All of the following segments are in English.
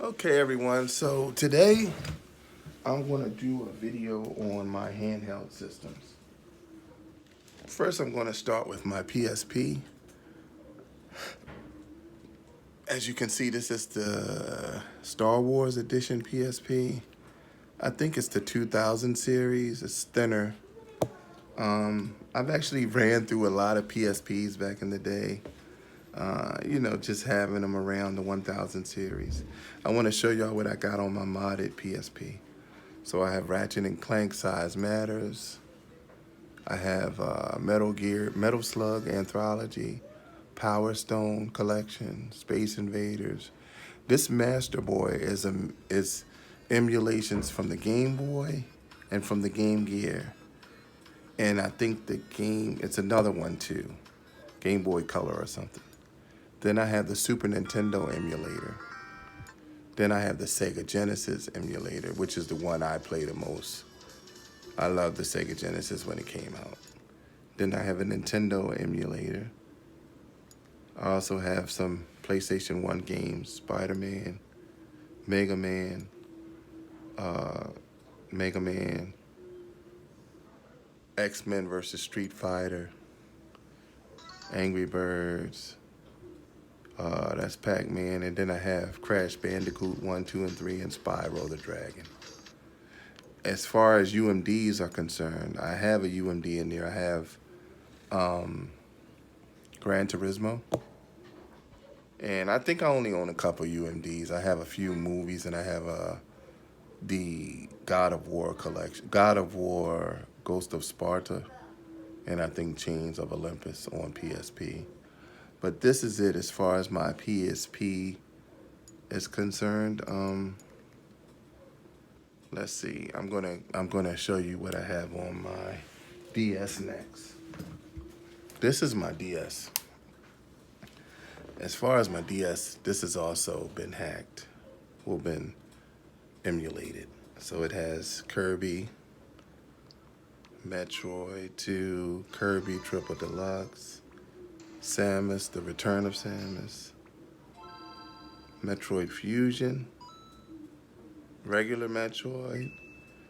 Okay, everyone, so today I'm going to do a video on my handheld systems. First, I'm going to start with my PSP. As you can see, this is the Star Wars edition PSP. I think it's the 2000 series. It's thinner. I've actually ran through a lot of PSPs back in the day. Just having them around the 1000 series. I want to show y'all what I got on my modded PSP. So I have Ratchet and Clank Size Matters. I have Metal Gear, Metal Slug Anthology, Power Stone Collection, Space Invaders. This Master Boy is emulations from the Game Boy and from the Game Gear. And I think it's another one too, Game Boy Color or something. Then I have the Super Nintendo emulator. Then I have the Sega Genesis emulator, which is the one I play the most. I love the Sega Genesis when it came out. Then I have a Nintendo emulator. I also have some PlayStation 1 games, Spider-Man, Mega Man, X-Men vs. Street Fighter, Angry Birds, that's Pac-Man, and then I have Crash Bandicoot 1, 2, and 3, and Spyro the Dragon. As far as UMDs are concerned, I have a UMD in there. I have Gran Turismo, and I think I only own a couple UMDs. I have a few movies, and I have the God of War collection, God of War, Ghost of Sparta, and I think Chains of Olympus on PSP. But this is it as far as my PSP is concerned. Let's see. I'm gonna show you what I have on my DS next. This is my DS. As far as my DS, this has also been hacked or been emulated. So it has Kirby, Metroid 2, Kirby Triple Deluxe, Samus, The Return of Samus, Metroid Fusion, regular Metroid,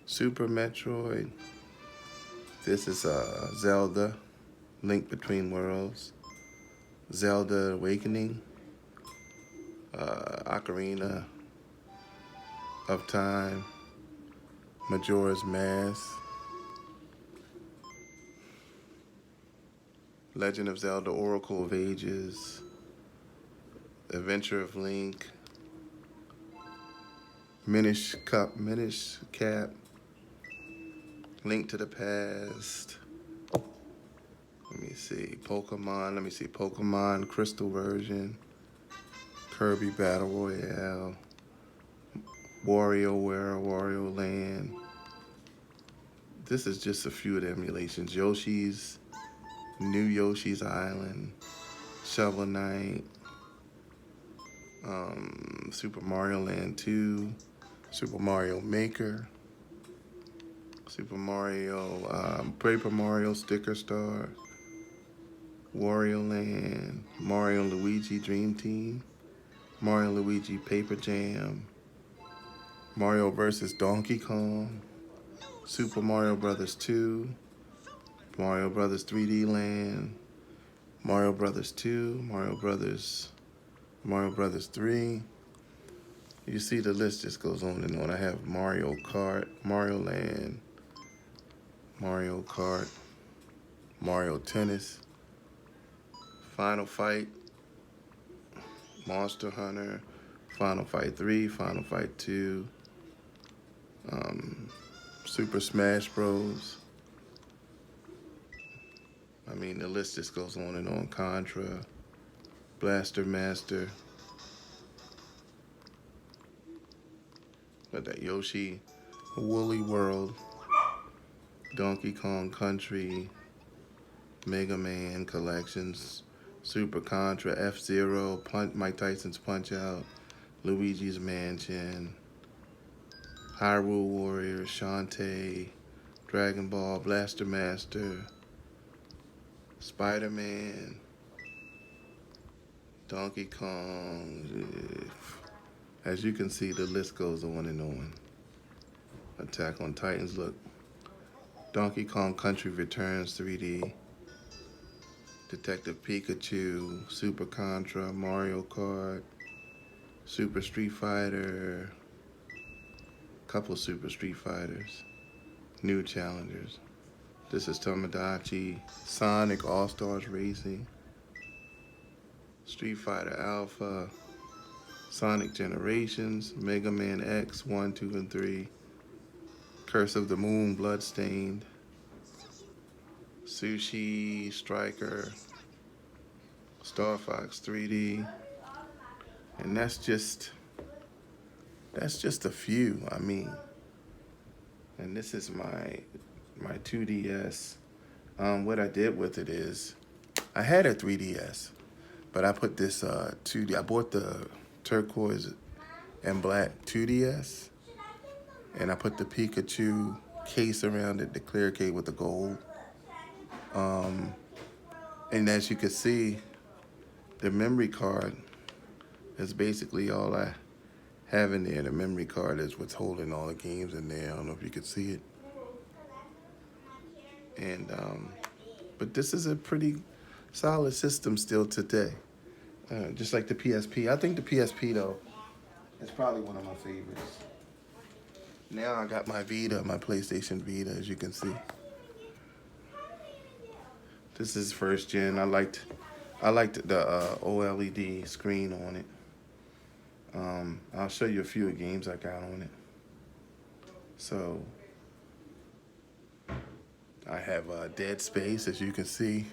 Super Metroid. This is Zelda, Link Between Worlds, Zelda Awakening, Ocarina of Time, Majora's Mask, Legend of Zelda Oracle of Ages, Adventure of Link, Minish Cap, Link to the Past. Let me see, Pokemon Crystal Version, Kirby Battle Royale, WarioWare, Wario Land. This is just a few of the emulations. New Yoshi's Island, Shovel Knight, Super Mario Land 2, Super Mario Maker, Paper Mario Sticker Star, Wario Land, Mario and Luigi Dream Team, Mario and Luigi Paper Jam, Mario vs. Donkey Kong, Super Mario Brothers 2, Mario Brothers 3D Land, Mario Brothers 2, Mario Brothers 3. You see the list just goes on and on. I have Mario Kart, Mario Land, Mario Kart, Mario Tennis, Final Fight, Monster Hunter, Final Fight 3, Final Fight 2, Super Smash Bros. I mean, the list just goes on and on. Contra, Blaster Master, but that Yoshi, Woolly World, Donkey Kong Country, Mega Man Collections, Super Contra, F-Zero, Mike Tyson's Punch-Out, Luigi's Mansion, Hyrule Warriors, Shantae, Dragon Ball, Blaster Master, Spider-Man, Donkey Kong, As you can see, the list goes on and on. Attack on Titans, look. Donkey Kong Country Returns 3D. Detective Pikachu, Super Contra, Mario Kart, Super Street Fighter, couple Super Street Fighters, new challengers. This is Tomodachi, Sonic All-Stars Racing, Street Fighter Alpha, Sonic Generations, Mega Man X 1, 2, and 3, Curse of the Moon, Bloodstained, Sushi Striker, Star Fox 3D, and that's just a few. I mean, and this is my 2DS. What I did with it is, I had a 3DS, but I put this 2D. I bought the turquoise and black 2DS, and I put the Pikachu case around it, the clear case with the gold. And as you can see, the memory card is basically all I have in there. The memory card is what's holding all the games in there. I don't know if you can see it. And but this is a pretty solid system still today. Just like the PSP. I think the PSP though is probably one of my favorites. Now I got my Vita, my PlayStation Vita, as you can see. This is first gen. I liked the OLED screen on it. I'll show you a few games I got on it. So I have Dead Space, as you can see.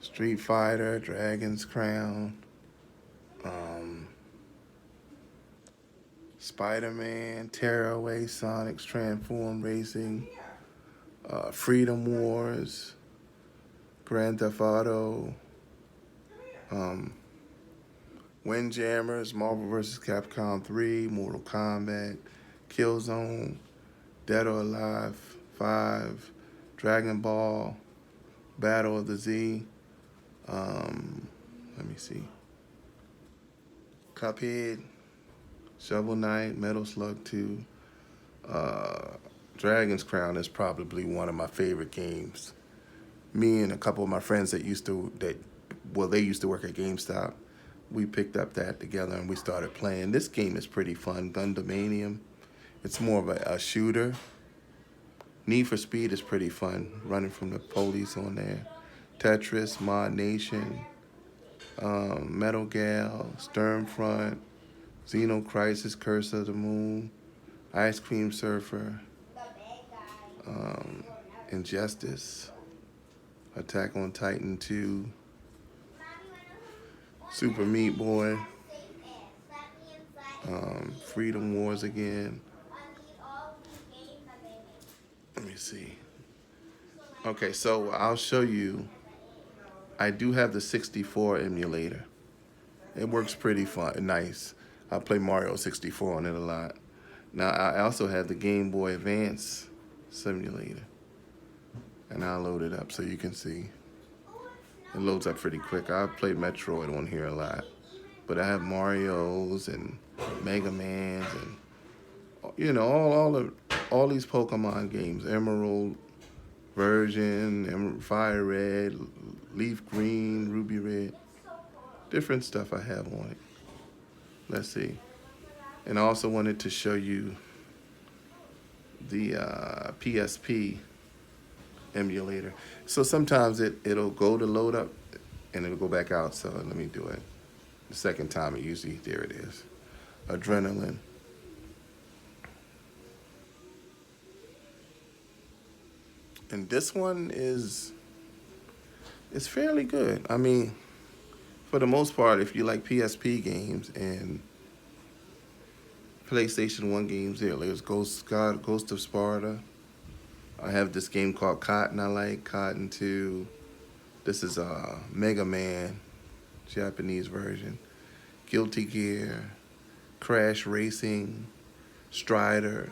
Street Fighter, Dragon's Crown, Spider-Man, Tearaway, Sonic's Transform Racing, Freedom Wars, Grand Theft Auto, Windjammers, Marvel vs. Capcom 3, Mortal Kombat, Killzone, Dead or Alive 5, Dragon Ball, Battle of the Z, let me see, Cuphead, Shovel Knight, Metal Slug 2, Dragon's Crown is probably one of my favorite games. Me and a couple of my friends they used to work at GameStop. We picked up that together and we started playing. This game is pretty fun, Gundamanium. It's more of a shooter. Need for Speed is pretty fun, running from the police on there. Tetris, Mod Nation, Metal Gal, Stormfront, Xeno Crisis, Curse of the Moon, Ice Cream Surfer, Injustice, Attack on Titan 2, Super Meat Boy, Freedom Wars again. Let me see. Okay, so I'll show you. I do have the 64 emulator. It works pretty fun, nice. I play Mario 64 on it a lot. Now I also have the Game Boy Advance simulator, and I'll load it up so you can see. It loads up pretty quick. I play Metroid on here a lot, but I have Mario's and Mega Man's and all these Pokemon games. Emerald version, Fire Red, Leaf Green, Ruby Red, different stuff I have on it. Let's see. And I also wanted to show you the PSP emulator. So sometimes it'll go to load up and it'll go back out. So let me do it. The second time it usually, there it is. Adrenaline. And this one is fairly good. I mean, for the most part, if you like PSP games and PlayStation 1 games, there's Ghost of Sparta. I have this game called Cotton I like, Cotton 2. This is a Mega Man, Japanese version. Guilty Gear, Crash Racing, Strider,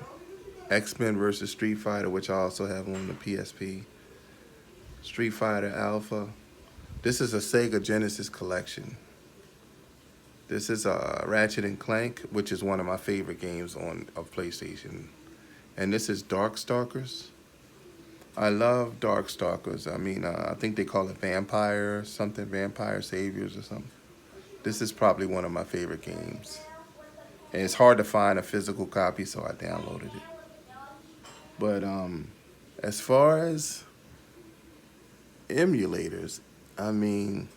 X-Men vs. Street Fighter, which I also have on the PSP. Street Fighter Alpha. This is a Sega Genesis collection. This is Ratchet and Clank, which is one of my favorite games of PlayStation. And this is Darkstalkers. I love Darkstalkers. I mean, I think they call it Vampire something, Vampire Saviors or something. This is probably one of my favorite games. And it's hard to find a physical copy, so I downloaded it. But as far as emulators, I mean,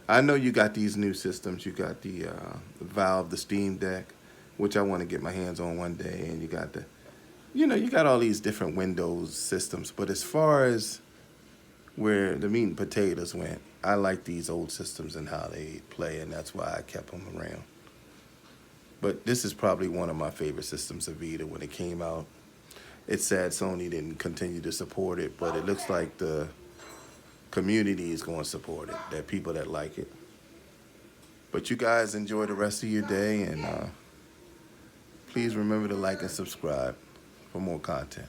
I know you got these new systems. You got the Valve, the Steam Deck, which I want to get my hands on one day, and you got you got all these different Windows systems. But as far as where the meat and potatoes went, I like these old systems and how they play, and that's why I kept them around. But this is probably one of my favorite systems, of Vita, when it came out. It's sad Sony didn't continue to support it, but it looks like the community is going to support it. There are people that like it. But you guys enjoy the rest of your day, and please remember to like and subscribe for more content.